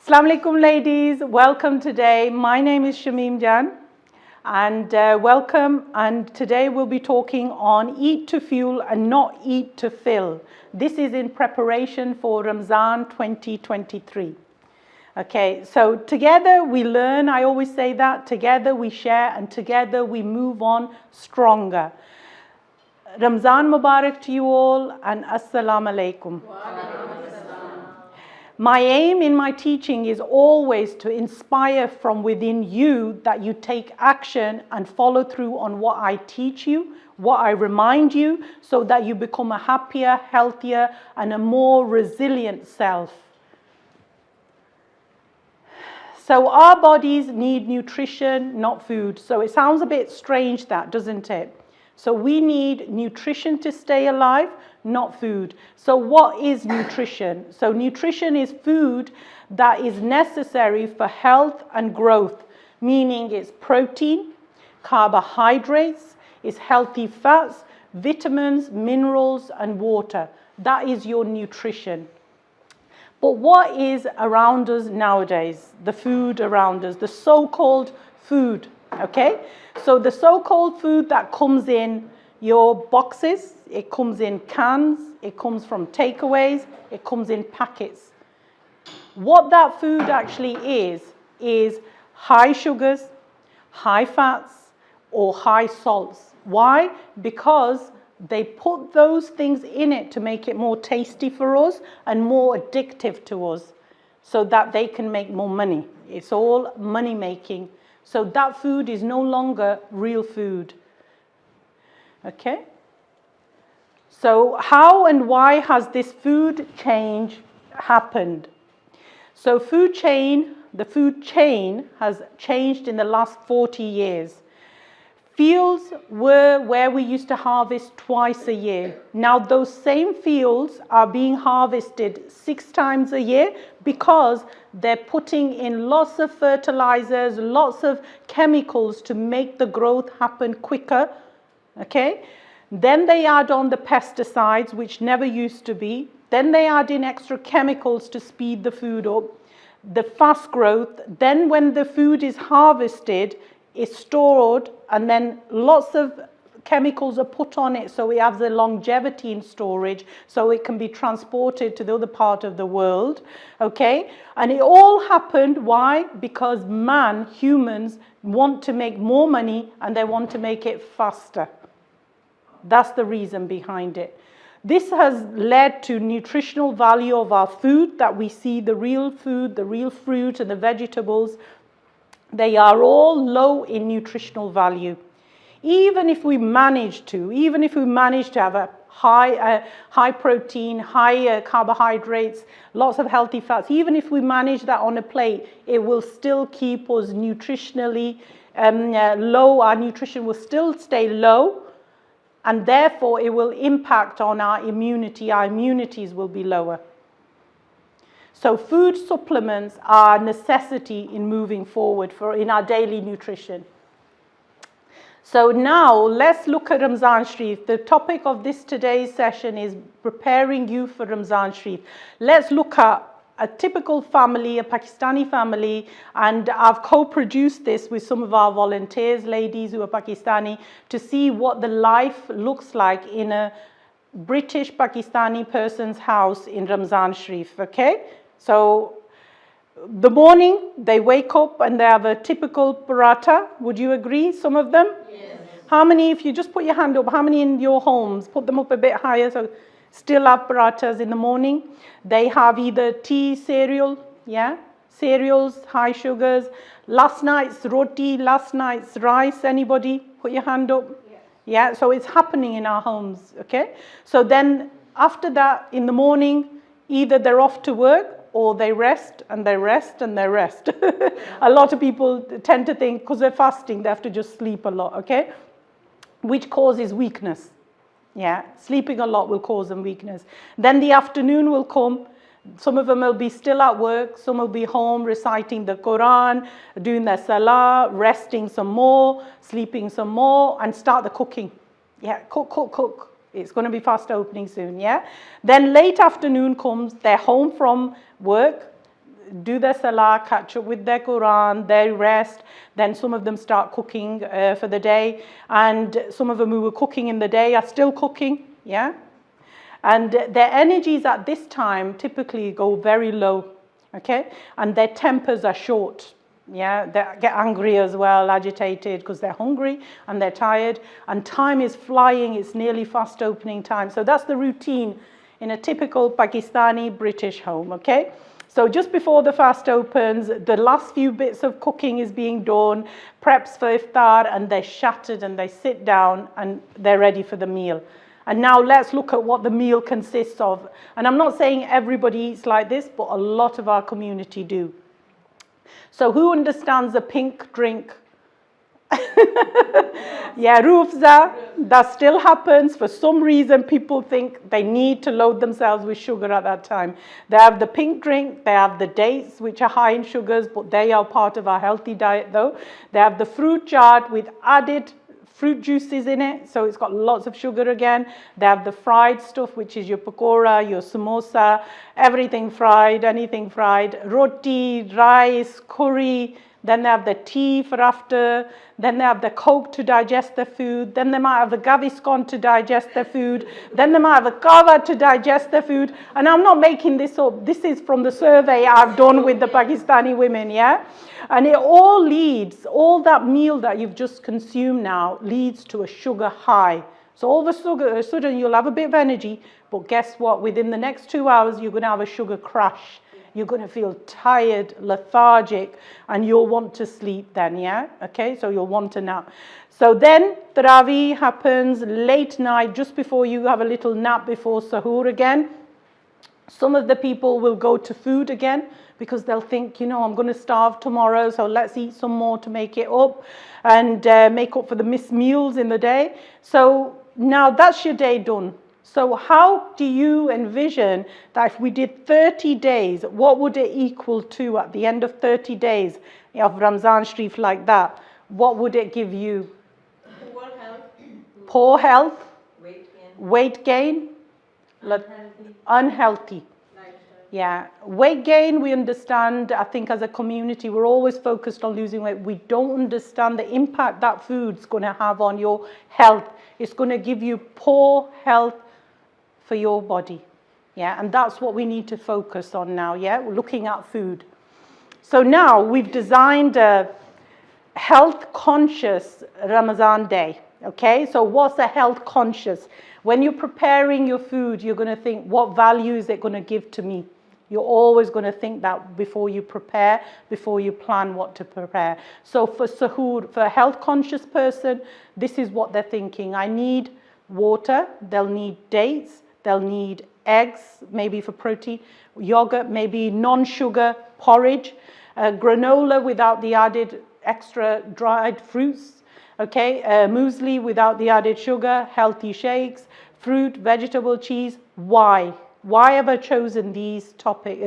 Assalamu alaikum ladies, welcome today. My name is Shamime Jan and welcome, and today we'll be talking on eat to fuel and not eat to fill. This is in preparation for Ramadan 2023. Okay, so together we learn, I always say that, together we share and together we move on stronger. Ramadan Mubarak to you all and Assalamu alaikum. My aim in my teaching is always to inspire from within you that you take action and follow through on what I teach you, what I remind you, so that you become a happier, healthier, and a more resilient self. So our bodies need nutrition, not food. So it sounds a bit strange that, doesn't it? So we need nutrition to stay alive, not food. So what is nutrition? So nutrition is food that is necessary for health and growth, meaning it's protein, carbohydrates, it's healthy fats, vitamins, minerals, and water. That is your nutrition. But what is around us nowadays? The food around us, the so-called food, okay? So the so-called food that comes in your boxes, it comes in cans, it comes from takeaways, it comes in packets. What that food actually is high sugars, high fats, or high salts. Why? Because they put those things in it to make it more tasty for us and more addictive to us so that they can make more money. It's all money making. So that food is no longer real food. Okay? So how and why has this food change happened? So the food chain has changed in the last 40 years. Fields were where we used to harvest twice a year. Now those same fields are being harvested 6 times a year because they're putting in lots of fertilizers, lots of chemicals to make the growth happen quicker. Okay? Then they add on the pesticides, which never used to be. Then they add in extra chemicals to speed the food up, the fast growth. Then when the food is harvested, it's stored, and then lots of chemicals are put on it so it has the longevity in storage so it can be transported to the other part of the world. Okay? And it all happened, why? Because humans want to make more money and they want to make it faster. That's the reason behind it. This has led to nutritional value of our food, that we see the real food, the real fruit and the vegetables. They are all low in nutritional value. Even if we manage to have a high protein, high carbohydrates, lots of healthy fats, even if we manage that on a plate, it will still keep us nutritionally low. Our nutrition will still stay low, and therefore it will impact on our immunity. Our immunities will be lower. So food supplements are a necessity in moving forward in our daily nutrition. So now let's look at Ramzan Sharif. The topic of today's session is preparing you for Ramzan Sharif. Let's look at a typical family, a Pakistani family, and I've co-produced this with some of our volunteers, ladies who are Pakistani, to see what the life looks like in a British Pakistani person's house in Ramzan Sharif, okay? So the morning they wake up and they have a typical paratha. Would you agree, some of them? Yes. How many, if you just put your hand up, how many in your homes? Put them up a bit higher, so still have parathas in the morning. They have either tea, cereal, cereals, high sugars. Last night's roti, last night's rice. Anybody? Put your hand up. Yeah, so it's happening in our homes, okay? So then after that, in the morning, either they're off to work or they rest and they rest and they rest. A lot of people tend to think because they're fasting, they have to just sleep a lot, okay? Which causes weakness. Yeah, sleeping a lot will cause them weakness. Then the afternoon will come. Some of them will be still at work. Some will be home reciting the Quran, doing their salah, resting some more, sleeping some more, and start the cooking. Yeah, cook. It's going to be fast opening soon, yeah? Then late afternoon comes, they're home from work, do their salah, catch up with their Quran, they rest, then some of them start cooking for the day, and some of them who were cooking in the day are still cooking, yeah? And their energies at this time typically go very low, okay? And their tempers are short, yeah? They get angry as well, agitated, because they're hungry and they're tired, and time is flying, it's nearly fast opening time. So that's the routine in a typical Pakistani British home, okay? So just before the fast opens, the last few bits of cooking is being done, preps for iftar, and they're shattered and they sit down and they're ready for the meal. And now let's look at what the meal consists of. And I'm not saying everybody eats like this, but a lot of our community do. So who understands a pink drink? Yeah, Rufza, that still happens. For some reason, people think they need to load themselves with sugar at that time. They have the pink drink, they have the dates, which are high in sugars, but they are part of our healthy diet though. They have the fruit chaat with added fruit juices in it, so it's got lots of sugar again. They have the fried stuff, which is your pakora, your samosa, everything fried, anything fried, roti, rice, curry. Then they have the tea for after, then they have the coke to digest the food, then they might have the gaviscon to digest the food, then they might have a kava to digest the food. And I'm not making this up, this is from the survey I've done with the Pakistani women, yeah? And it all leads, all that meal that you've just consumed now leads to a sugar high. So all of a sudden you'll have a bit of energy, but guess what? Within the next 2 hours, you're going to have a sugar crash. You're going to feel tired, lethargic, and you'll want to sleep then, yeah? Okay, so you'll want to nap. So then Tarawih happens late night, just before you have a little nap before Sahur again. Some of the people will go to food again because they'll think, you know, I'm going to starve tomorrow, so let's eat some more to make it up and make up for the missed meals in the day. So now that's your day done. So how do you envision that if we did 30 days, what would it equal to at the end of 30 days of Ramzan Sharif like that? What would it give you? Poor health. Poor health. Weight gain. Unhealthy. Yeah. Weight gain, we understand, I think as a community, we're always focused on losing weight. We don't understand the impact that food's going to have on your health. It's going to give you poor health for your body, yeah, and that's what we need to focus on now, yeah, we're looking at food. So now we've designed a health conscious Ramadan day, okay? So what's a health conscious? When you're preparing your food, you're going to think, what value is it going to give to me? You're always going to think that before you prepare, before you plan what to prepare. So for Sahur, for a health conscious person, this is what they're thinking. I need water, they'll need dates, they'll need eggs, maybe for protein, yogurt, maybe non-sugar porridge, granola without the added extra dried fruits, okay, muesli without the added sugar, healthy shakes, fruit, vegetable, cheese. Why? Why have I chosen these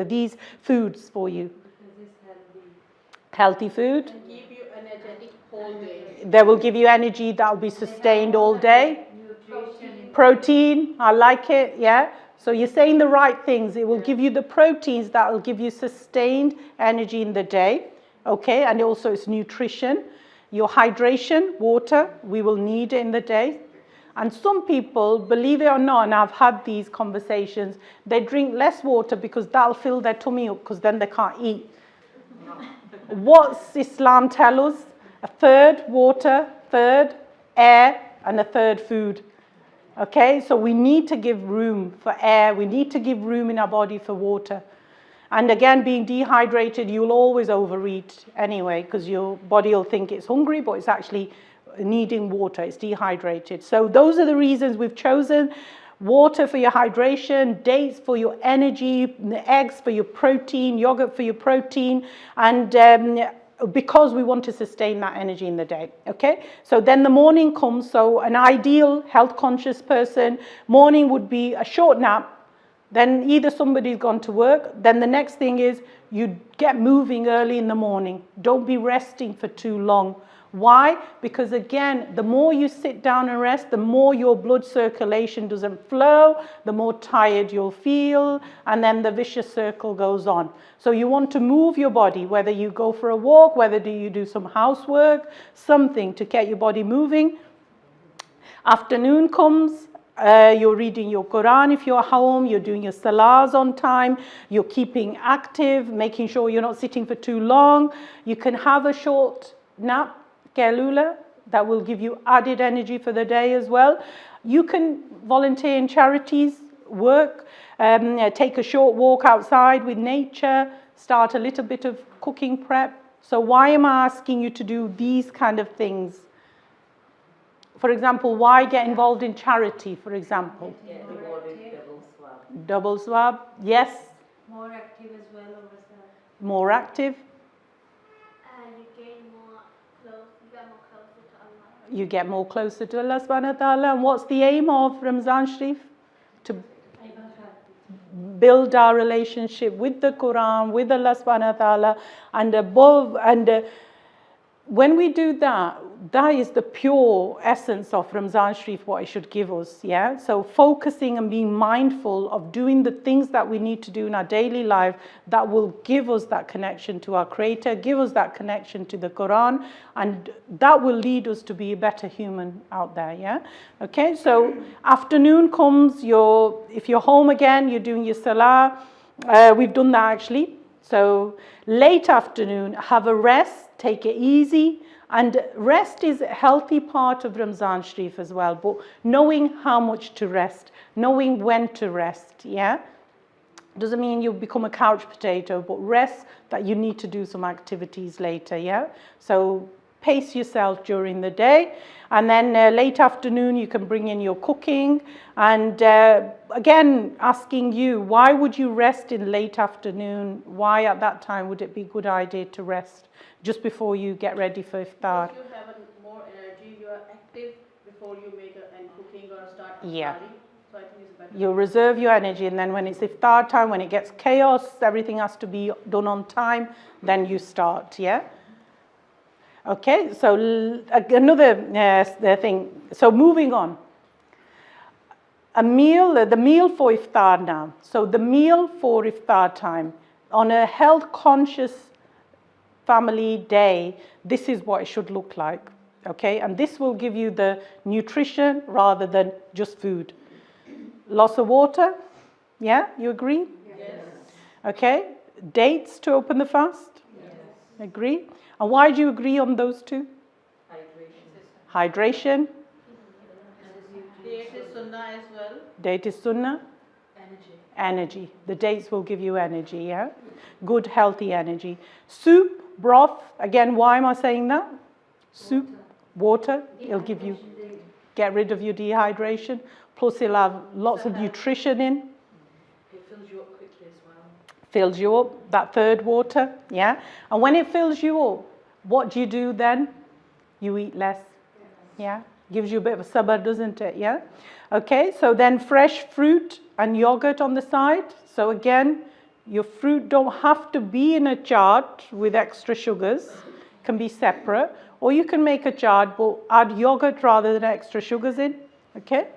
these foods for you? Because it's Healthy food. and keep you energetic whole day. They will give you energy that will be sustained all day. Nutrition. Protein, I like it, yeah. So you're saying the right things. It will give you the proteins that will give you sustained energy in the day, okay? And also it's nutrition. Your hydration, water, we will need it in the day. And some people, believe it or not, and I've had these conversations, they drink less water because that'll fill their tummy up because then they can't eat. What's Islam tell us? A third water, third air, and a third food. Okay, so we need to give room for air. We need to give room in our body for water. And again, being dehydrated, you'll always overeat anyway because your body will think it's hungry, but it's actually needing water. It's dehydrated. So those are the reasons we've chosen water for your hydration, dates for your energy, eggs for your protein, yogurt for your protein, and because we want to sustain that energy in the day, okay? So then the morning comes, so an ideal health conscious person, morning would be a short nap, then either somebody's gone to work, then the next thing is you get moving early in the morning. Don't be resting for too long. Why? Because again, the more you sit down and rest, the more your blood circulation doesn't flow, the more tired you'll feel, and then the vicious circle goes on. So you want to move your body, whether you go for a walk, whether you do some housework, something to get your body moving. Afternoon comes, you're reading your Quran if you're home, you're doing your salahs on time, you're keeping active, making sure you're not sitting for too long. You can have a short nap, Kailula, that will give you added energy for the day as well. You can volunteer in charities, work, take a short walk outside with nature, start a little bit of cooking prep. So why am I asking you to do these kind of things? For example, why get involved in charity, for example? Double swab, yes. More active as well over there. More active. And you gain more close, you get more closer to Allah. You get more closer to Allah subhanahu wa ta'ala. And what's the aim of Ramzan Sharif? To build our relationship with the Quran, with Allah subhanahu wa ta'ala, and above, and when we do that, that is the pure essence of Ramzan Sharif, what it should give us, yeah? So focusing and being mindful of doing the things that we need to do in our daily life that will give us that connection to our Creator, give us that connection to the Quran, and that will lead us to be a better human out there, yeah? Okay, so afternoon comes, if you're home again, you're doing your salah. We've done that actually. So late afternoon, have a rest, take it easy. And rest is a healthy part of Ramzan Sharif as well, but knowing how much to rest, knowing when to rest, yeah? Doesn't mean you become a couch potato, but rest that you need to do some activities later, yeah? So pace yourself during the day, and then late afternoon you can bring in your cooking. And again, asking you, why would you rest in late afternoon? Why at that time would it be a good idea to rest just before you get ready for iftar? If you have more energy, you are active before you make any cooking or start Yeah. studying. So I think it's better. You'll reserve your energy, and then when it's iftar time, when it gets chaos, everything has to be done on time, then you start, yeah? Okay, so another thing. So moving on. The meal for iftar now. So the meal for iftar time on a health conscious family day, this is what it should look like. Okay, and this will give you the nutrition rather than just food. Lots of water. Yeah, you agree? Yes. Okay, dates to open the fast. Yes. Agree? And why do you agree on those two? Hydration. Date is sunnah as well. Date is sunnah. Energy. Energy. The dates will give you energy, yeah? Good, healthy energy. Soup, broth. Again, why am I saying that? Soup, water. It'll give you, get rid of your dehydration. Plus, it'll have lots of nutrition in. It fills you up quickly as well. Fills you up, that third water, yeah? And when it fills you up, what do you do then? You eat less, yeah? Gives you a bit of a sabr, doesn't it, yeah? Okay, so then fresh fruit and yogurt on the side. So again, your fruit don't have to be in a jar with extra sugars. It can be separate. Or you can make a jar, but add yogurt rather than extra sugars in, okay?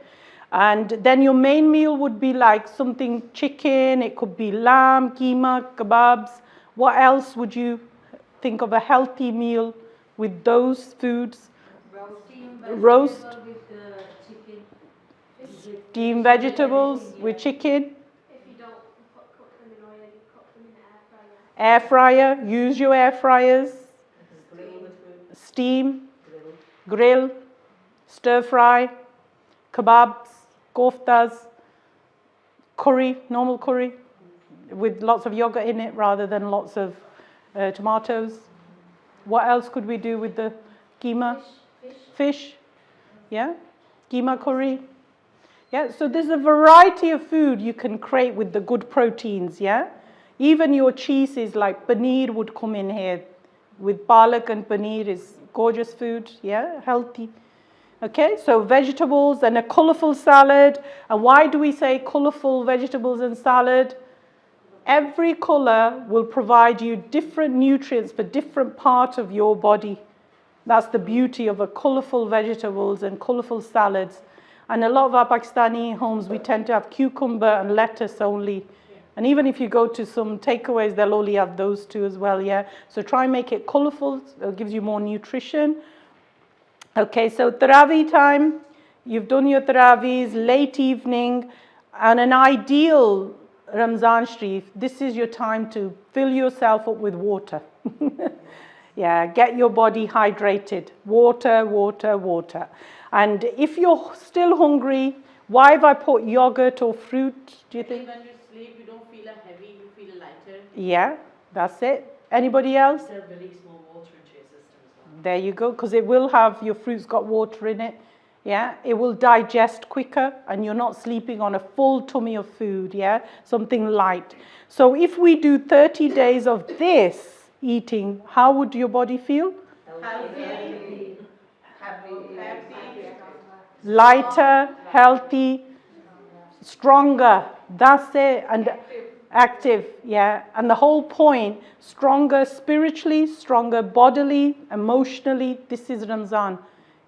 And then your main meal would be like something chicken, it could be lamb, keema, kebabs. What else would you think of a healthy meal with those foods? Roast. With the chicken. Steamed vegetables with chicken. If you don't cook them in oil, you cook them in the air fryer. Air fryer, use your air fryers. Steam, grill, stir fry, kebabs, koftas, curry, normal curry, with lots of yogurt in it rather than lots of tomatoes. What else could we do with the keema? Fish. Yeah? Keema curry. Yeah, so there's a variety of food you can create with the good proteins, yeah? Even your cheeses like paneer would come in here. With palak and paneer is gorgeous food, yeah? Healthy. Okay, so vegetables and a colourful salad. And why do we say colourful vegetables and salad? Every colour will provide you different nutrients for different parts of your body. That's the beauty of a colourful vegetables and colourful salads. And a lot of our Pakistani homes, we tend to have cucumber and lettuce only. And even if you go to some takeaways, they'll only have those two as well, yeah? So try and make it colourful, it gives you more nutrition. Okay, so Tarawih time, you've done your Taraweehs, late evening, and an ideal Ramzan Sharif, this is your time to fill yourself up with water. Yeah, get your body hydrated. Water, water, water. And if you're still hungry, why have I put yogurt or fruit, do you think? When you sleep, you don't feel heavy, you feel lighter. Yeah, that's it. Anybody else? There's a release more water into your system as well. There you go, because it will have, your fruit's got water in it. Yeah, it will digest quicker and you're not sleeping on a full tummy of food, yeah, something light. So if we do 30 days of this eating, how would your body feel? Healthy. Lighter, healthy, stronger, that's it, and active, yeah. And the whole point, stronger spiritually, stronger bodily, emotionally, this is Ramzan.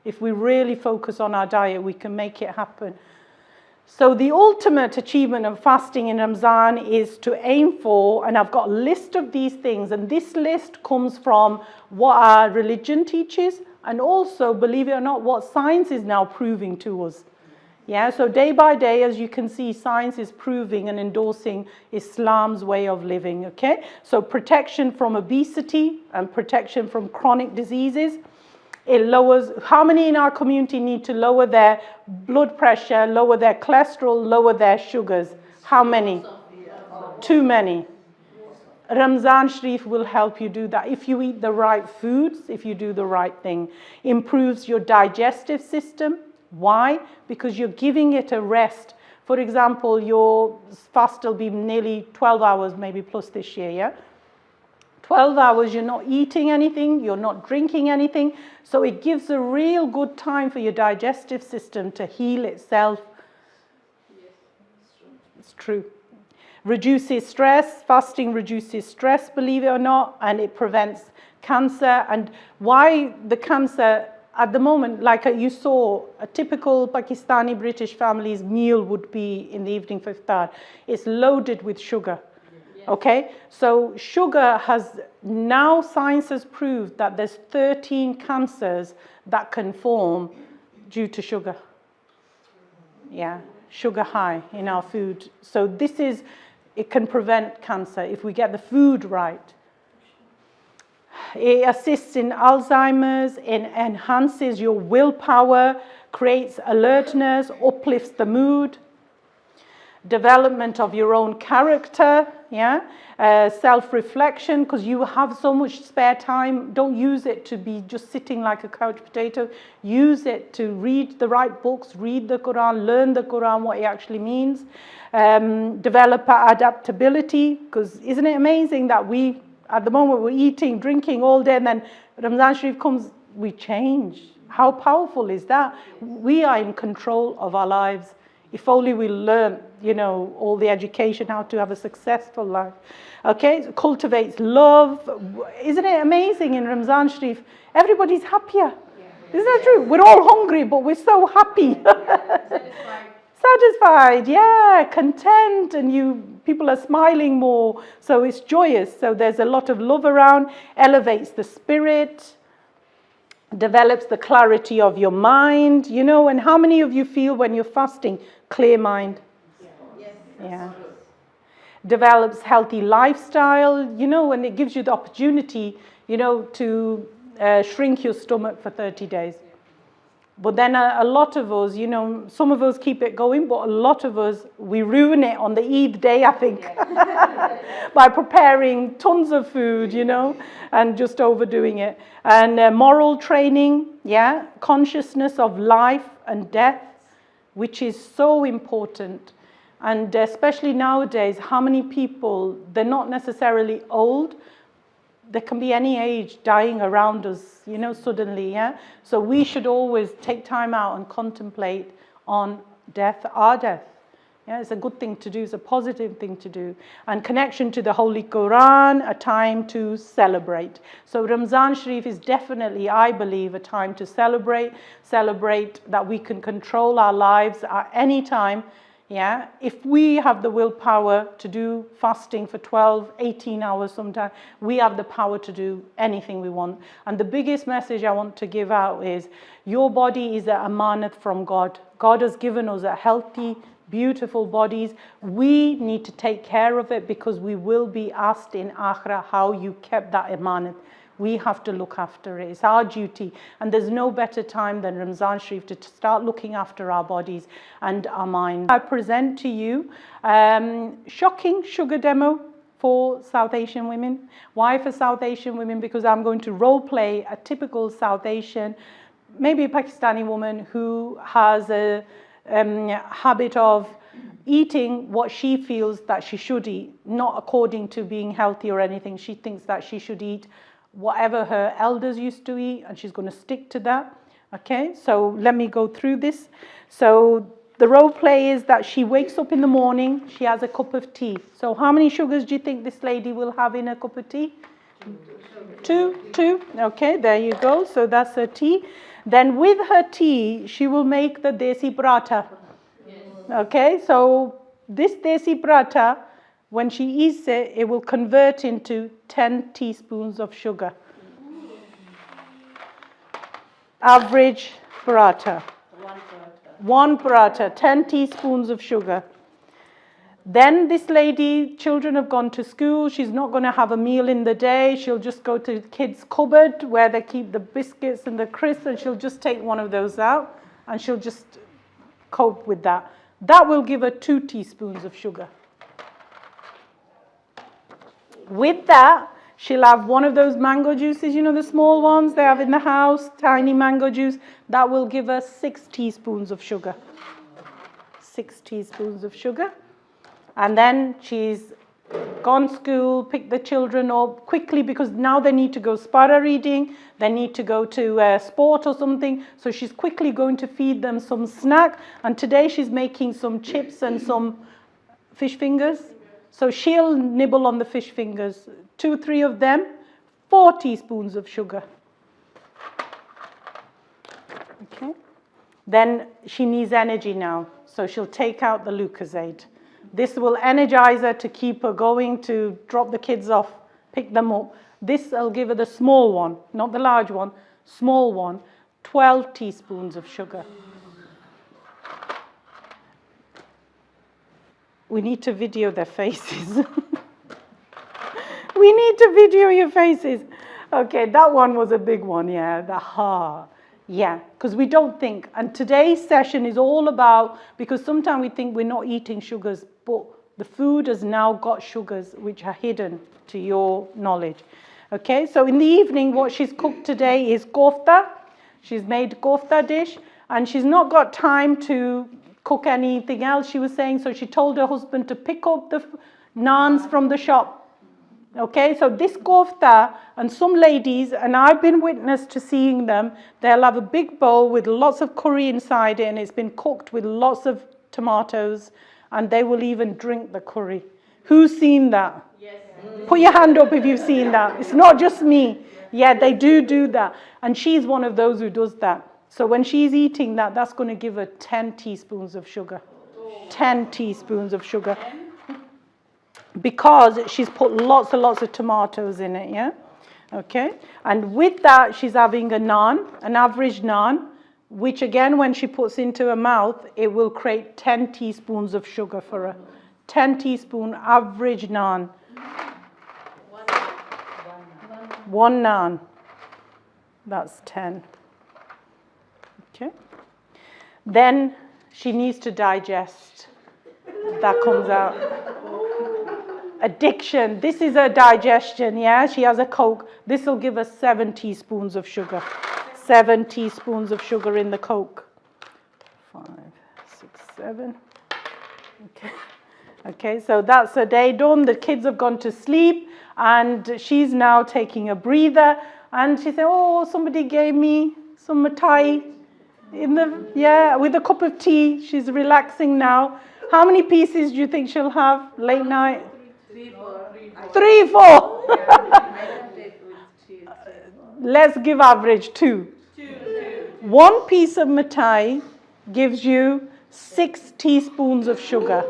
If we really focus on our diet, we can make it happen. So the ultimate achievement of fasting in Ramzan is to aim for, and I've got a list of these things, and this list comes from what our religion teaches, and also, believe it or not, what science is now proving to us. Yeah, so day by day, as you can see, science is proving and endorsing Islam's way of living, okay? So protection from obesity and protection from chronic diseases. It lowers, how many in our community need to lower their blood pressure, lower their cholesterol, lower their sugars? How many? Too many. Ramzan Sharif will help you do that. If you eat the right foods, if you do the right thing, improves your digestive system. Why? Because you're giving it a rest. For example, your fast will be nearly 12 hours, maybe plus this year, yeah? 12 hours, you're not eating anything, you're not drinking anything. So it gives a real good time for your digestive system to heal itself. It's true. Reduces stress. Fasting reduces stress, believe it or not, and it prevents cancer. And why the cancer at the moment, like you saw, a typical Pakistani British family's meal would be in the evening for iftar. It's loaded with sugar. Okay, so sugar has, now science has proved that there's 13 cancers that can form due to sugar. Yeah, sugar high in our food. So this is, it can prevent cancer if we get the food right. It assists in Alzheimer's, it enhances your willpower, creates alertness, uplifts the mood. Development of your own character, yeah, self-reflection, because you have so much spare time. Don't use it to be just sitting like a couch potato. Use it to read the right books, read the Quran, learn the Quran, what it actually means. Develop adaptability, because isn't it amazing that we, at the moment, we're eating, drinking all day, and then Ramzan Sharif comes, we change. How powerful is that? We are in control of our lives. If only we learn, you know, all the education, how to have a successful life. Okay, so cultivates love. Isn't it amazing in Ramzan Sharif? Everybody's happier. Isn't that true? We're all hungry, but we're so happy. Satisfied, yeah, content, and people are smiling more. So it's joyous. So there's a lot of love around, elevates the spirit, develops the clarity of your mind, you know. And how many of you feel when you're fasting, clear mind? Yes. Yeah. Develops healthy lifestyle, you know, and it gives you the opportunity, you know, to shrink your stomach for 30 days. But then a lot of us, you know, some of us keep it going, but a lot of us, we ruin it on the Eid day, I think, by preparing tons of food, you know, and just overdoing it. And moral training, yeah, consciousness of life and death, which is so important. And especially nowadays, how many people, they're not necessarily old, there can be any age dying around us, you know, suddenly, yeah? So we should always take time out and contemplate on death, our death. Yeah, it's a good thing to do. It's a positive thing to do. And connection to the Holy Quran, a time to celebrate. So Ramzan Sharif is definitely, I believe, a time to celebrate that we can control our lives at any time. Yeah, if we have the willpower to do fasting for 12, 18 hours sometimes, we have the power to do anything we want. And the biggest message I want to give out is, your body is a amanat from God. God has given us a healthy, beautiful bodies. We need to take care of it, because we will be asked in Akhirah how you kept that amanat. We have to look after it. It's our duty. And there's no better time than Ramzan Sharif to start looking after our bodies and our minds. I present to you shocking sugar demo for South Asian women. Why for South Asian women? Because I'm going to role play a typical South Asian, maybe a Pakistani woman who has a habit of eating what she feels that she should eat, not according to being healthy or anything. She thinks that she should eat whatever her elders used to eat, and she's going to stick to that. Okay, so let me go through this. So the role play is that she wakes up in the morning, she has a cup of tea. So how many sugars do you think this lady will have in a cup of tea? Two. Okay, there you go. So that's her tea. Then with her tea, she will make the desi paratha. Okay, so this desi paratha, when she eats it, it will convert into 10 teaspoons of sugar. Average paratha. One paratha, 10 teaspoons of sugar. Then this lady, children have gone to school, she's not going to have a meal in the day, she'll just go to the kids' cupboard where they keep the biscuits and the crisps, and she'll just take one of those out and she'll just cope with that. That will give her 2 teaspoons of sugar. With that, she'll have one of those mango juices, you know, the small ones they have in the house, tiny mango juice. That will give her 6 teaspoons of sugar. 6 teaspoons of sugar. And then she's gone to school, picked the children up quickly, because now they need to go spara reading, they need to go to sport or something. So she's quickly going to feed them some snack. And today she's making some chips and some fish fingers. So she'll nibble on the fish fingers, 2, 3 of them, 4 teaspoons of sugar. Okay. Then she needs energy now, so she'll take out the Lucozade. This will energize her to keep her going, to drop the kids off, pick them up. This will give her the small one, not the large one, small one, 12 teaspoons of sugar. We need to video their faces. We need to video your faces. Okay, that one was a big one, yeah, yeah, because we don't think. And today's session is all about, because sometimes we think we're not eating sugars, but the food has now got sugars which are hidden to your knowledge. Okay, so in the evening, what she's cooked today is kofta. She's made kofta dish, and she's not got time to cook anything else, she was saying, so she told her husband to pick up the naans from the shop. Okay, so this kofta, and some ladies, and I've been witness to seeing them, they'll have a big bowl with lots of curry inside it, and it's been cooked with lots of tomatoes, and they will even drink the curry. Who's seen that? Yes. Put your hand up if you've seen that. It's not just me. Yeah, they do that. And she's one of those who does that. So when she's eating that, that's going to give her 10 teaspoons of sugar. 10 teaspoons of sugar. Because she's put lots and lots of tomatoes in it, yeah? Okay? And with that, she's having a naan, an average naan, which again, when she puts into her mouth, it will create 10 teaspoons of sugar for her. 10 teaspoon average naan. One naan. That's 10. Okay. Then she needs to digest. That comes out. Addiction. This is her digestion, yeah? She has a Coke. This will give her 7 teaspoons of sugar. 7 teaspoons of sugar in the Coke. 5, 6, 7. Okay. Okay, so that's her day done. The kids have gone to sleep, and she's now taking a breather. And she said, oh, somebody gave me some mithai with a cup of tea. She's relaxing now. How many pieces do you think she'll have late night? 3, 4. 3, 4. I can take with 3. Let's give average 2. 1 piece of mithai gives you 6 teaspoons of sugar.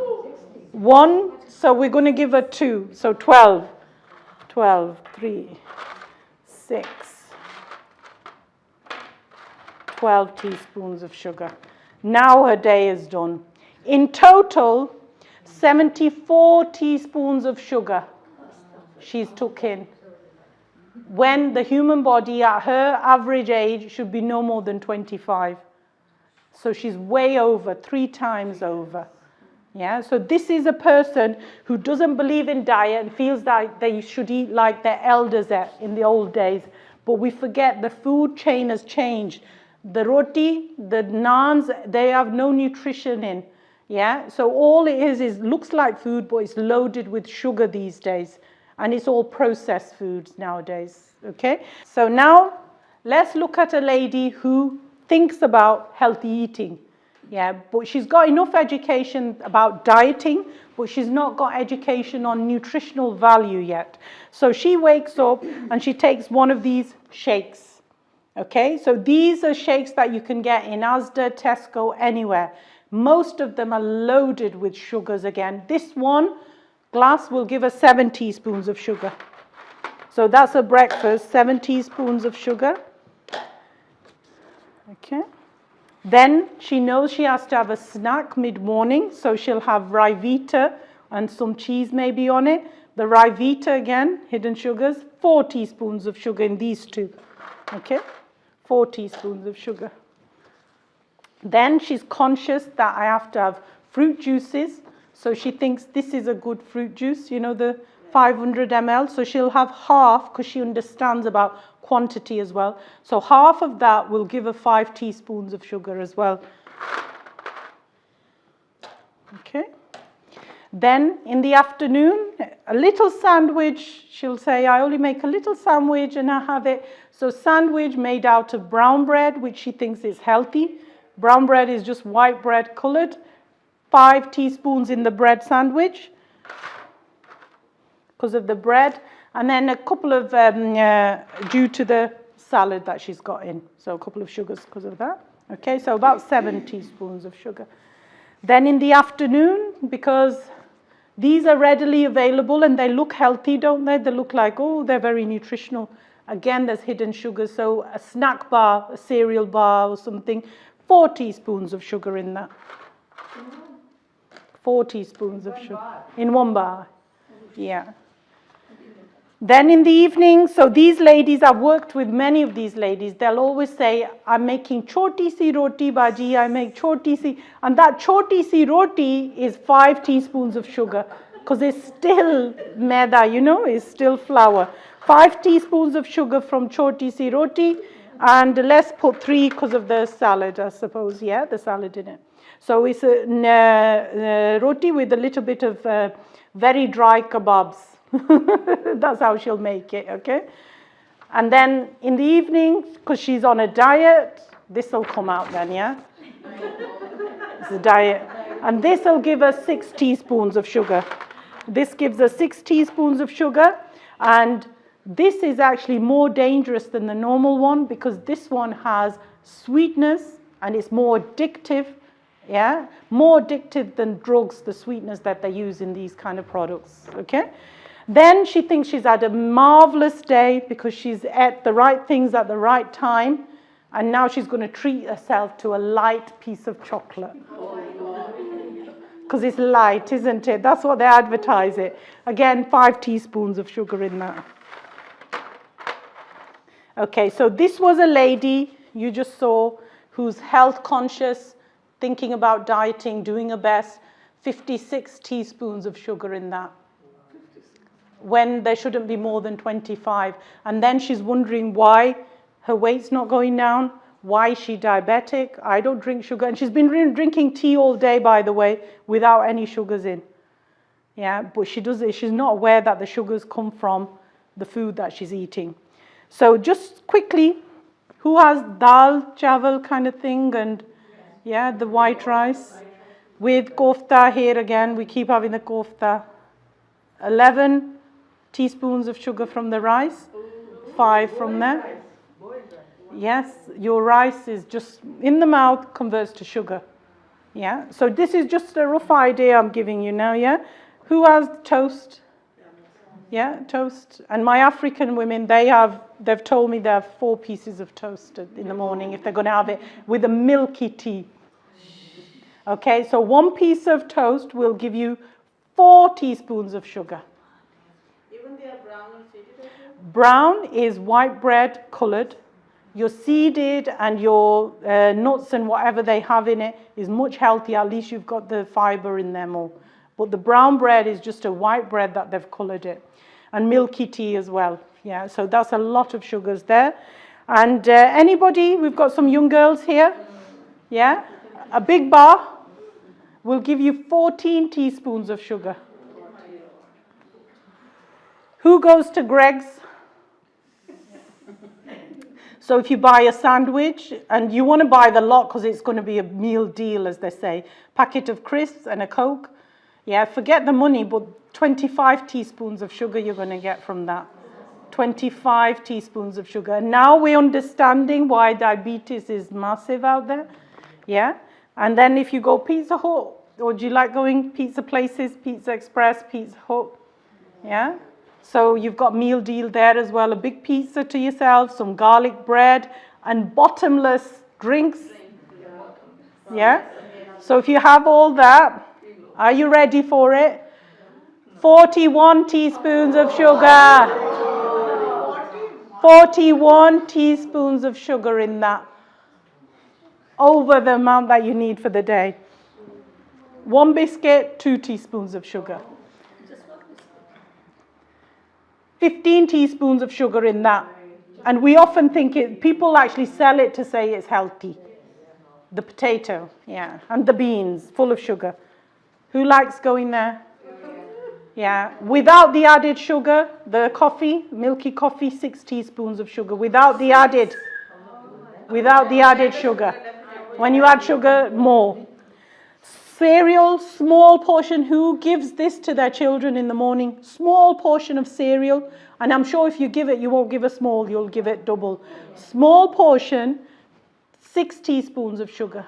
1, so we're going to give her 2. So 12. 12, 3, 6. 12 teaspoons of sugar. Now her day is done. In total, 74 teaspoons of sugar she's took in. When the human body at her average age should be no more than 25. So she's way over, 3 times over. Yeah, so this is a person who doesn't believe in diet and feels that they should eat like their elders in the old days. But we forget the food chain has changed. The roti, the naans, they have no nutrition in. Yeah, so all it is looks like food, but it's loaded with sugar these days. And it's all processed foods nowadays. Okay, so now let's look at a lady who thinks about healthy eating. Yeah, but she's got enough education about dieting, but she's not got education on nutritional value yet. So she wakes up and she takes one of these shakes. Okay, so these are shakes that you can get in Asda, Tesco, anywhere. Most of them are loaded with sugars again. This one glass will give us 7 teaspoons of sugar. So that's a breakfast, 7 teaspoons of sugar. Okay. Then she knows she has to have a snack mid-morning, so she'll have Ryvita and some cheese maybe on it. The Ryvita again, hidden sugars, 4 teaspoons of sugar in these two. Okay, 4 teaspoons of sugar. Then she's conscious that I have to have fruit juices, so she thinks this is a good fruit juice, you know, the 500 ml, so she'll have half because she understands about quantity as well. So half of that will give her 5 teaspoons of sugar as well. Okay. Then in the afternoon, a little sandwich. She'll say, I only make a little sandwich and I have it. So sandwich made out of brown bread, which she thinks is healthy. Brown bread is just white bread colored. 5 teaspoons in the bread sandwich because of the bread. And then a couple of, due to the salad that she's got in. So a couple of sugars because of that. Okay, so about 7 teaspoons of sugar. Then in the afternoon, because these are readily available and they look healthy, don't they? They look like, oh, they're very nutritional. Again, there's hidden sugars. So a snack bar, a cereal bar or something, 4 teaspoons of sugar in that. 4 teaspoons of sugar. In one bar. Yeah. Then in the evening, so these ladies, I've worked with many of these ladies, they'll always say, I'm making choti si roti bhaji, I make choti si, and that choti si roti is 5 teaspoons of sugar, because it's still maida, you know, it's still flour. 5 teaspoons of sugar from choti si roti, and let's put 3 because of the salad, I suppose, yeah, the salad in it. So it's a roti with a little bit of very dry kebabs. That's how she'll make it, okay? And then in the evening, because she's on a diet, this will come out then, yeah? It's a diet. And this will give us 6 teaspoons of sugar. This gives us 6 teaspoons of sugar. And this is actually more dangerous than the normal one because this one has sweetness and it's more addictive, yeah? More addictive than drugs, the sweetness that they use in these kind of products, okay? Then she thinks she's had a marvelous day because she's ate the right things at the right time, and now she's going to treat herself to a light piece of chocolate. Because it's light, isn't it? That's what they advertise it. Again, 5 teaspoons of sugar in that. Okay, so this was a lady you just saw who's health conscious, thinking about dieting, doing her best. 56 teaspoons of sugar in that, when there shouldn't be more than 25. And then she's wondering why her weight's not going down, why is she diabetic, I don't drink sugar. And she's been drinking tea all day, by the way, without any sugars in. Yeah, but she's not aware that the sugars come from the food that she's eating. So just quickly, who has dal, chawal kind of thing, and yeah, the white rice? With kofta here again, we keep having the kofta. 11 teaspoons of sugar from the rice, 5 from there. Yes, your rice is just in the mouth converts to sugar. Yeah, so this is just a rough idea I'm giving you now, yeah? Who has toast? Yeah, toast. And my African women, they've told me they have 4 pieces of toast in the morning if they're going to have it with a milky tea. Okay, so 1 piece of toast will give you 4 teaspoons of sugar. Even they are brown and seeded? Brown is white bread coloured. Your seeded and your nuts and whatever they have in it is much healthier. At least you've got the fibre in them all. But the brown bread is just a white bread that they've coloured it. And milky tea as well. Yeah, so that's a lot of sugars there. And anybody, we've got some young girls here. Yeah, a big bar will give you 14 teaspoons of sugar. Who goes to Greg's? So if you buy a sandwich, and you want to buy the lot because it's going to be a meal deal, as they say, packet of crisps and a Coke, yeah, forget the money, but 25 teaspoons of sugar you're going to get from that. 25 teaspoons of sugar. And now we're understanding why diabetes is massive out there, yeah? And then if you go Pizza Hut, or do you like going pizza places, Pizza Express, Pizza Hut, yeah? So you've got meal deal there as well, a big pizza to yourself, some garlic bread, and bottomless drinks. Yeah? So if you have all that, are you ready for it? 41 teaspoons of sugar. 41 teaspoons of sugar in that. Over the amount that you need for the day. 1 biscuit, 2 teaspoons of sugar. 15 teaspoons of sugar in that. And we often think people actually sell it to say it's healthy. The potato, yeah, and the beans, full of sugar. Who likes going there? Yeah, without the added sugar, the coffee, milky coffee, 6 teaspoons of sugar. Without the added sugar. When you add sugar, more. Cereal, small portion. Who gives this to their children in the morning? Small portion of cereal. And I'm sure if you give it, you won't give a small, you'll give it double. Small portion, 6 teaspoons of sugar.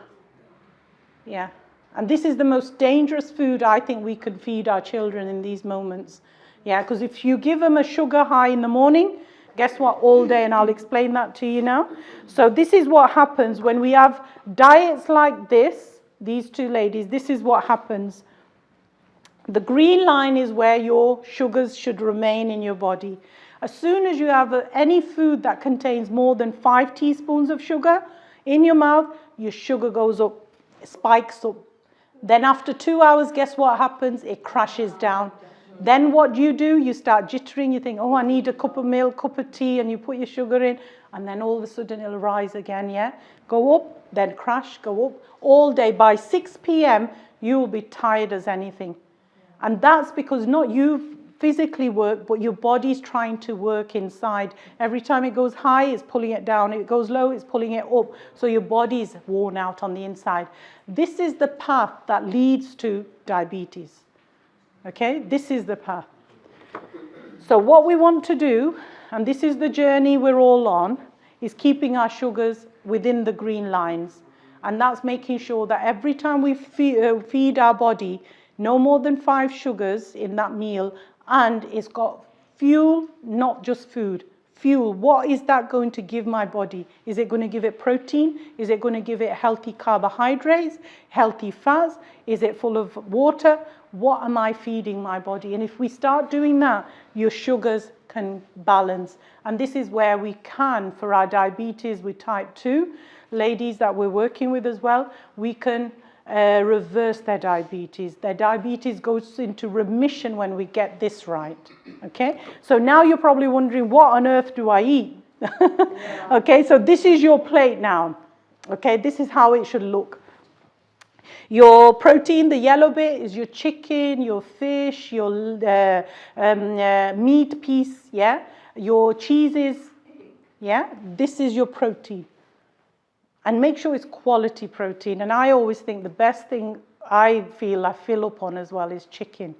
Yeah. And this is the most dangerous food I think we could feed our children in these moments. Yeah, because if you give them a sugar high in the morning, guess what, all day, and I'll explain that to you now. So this is what happens when we have diets like this. These 2 ladies, this is what happens. The green line is where your sugars should remain in your body. As soon as you have any food that contains more than 5 teaspoons of sugar in your mouth, your sugar goes up, spikes up. Then after 2 hours, guess what happens? It crashes down. Then what do? You start jittering. You think, oh, I need a cup of milk, cup of tea, and you put your sugar in, and then all of a sudden it'll rise again, yeah? Go up, then crash, go up. All day. By 6 p.m., you will be tired as anything. And that's because not you physically work, but your body's trying to work inside. Every time it goes high, it's pulling it down. If it goes low, it's pulling it up. So your body's worn out on the inside. This is the path that leads to diabetes. Okay? This is the path. So what we want to do, and this is the journey we're all on, is keeping our sugars within the green lines. And that's making sure that every time we feed our body, no more than 5 sugars in that meal, and it's got fuel, not just food. Fuel, what is that going to give my body? Is it going to give it protein? Is it going to give it healthy carbohydrates, healthy fats? Is it full of water? What am I feeding my body? And if we start doing that, your sugars can balance. And this is where we can, for our diabetes with type 2, ladies that we're working with as well, we can reverse their diabetes. Their diabetes goes into remission when we get this right. Okay? So now you're probably wondering, what on earth do I eat? Okay, so this is your plate now. Okay, this is how it should look. Your protein, the yellow bit, is your chicken, your fish, your meat piece, yeah? Your cheeses, yeah? This is your protein. And make sure it's quality protein. And I always think the best thing I feel I fill up on as well is chicken.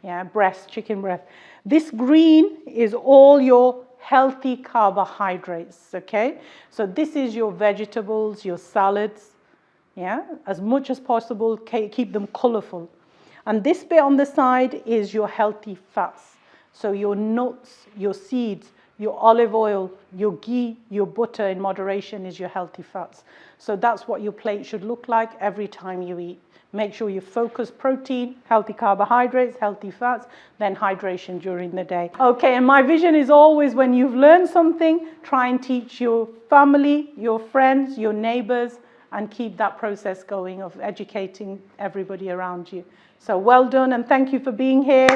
Yeah, breast, chicken breast. This green is all your healthy carbohydrates, okay? So this is your vegetables, your salads, yeah? As much as possible, keep them colorful. And this bit on the side is your healthy fats. So your nuts, your seeds, your olive oil, your ghee, your butter in moderation is your healthy fats. So that's what your plate should look like every time you eat. Make sure you focus protein, healthy carbohydrates, healthy fats, then hydration during the day. Okay, and my vision is always when you've learned something, try and teach your family, your friends, your neighbors, and keep that process going of educating everybody around you. So well done, and thank you for being here.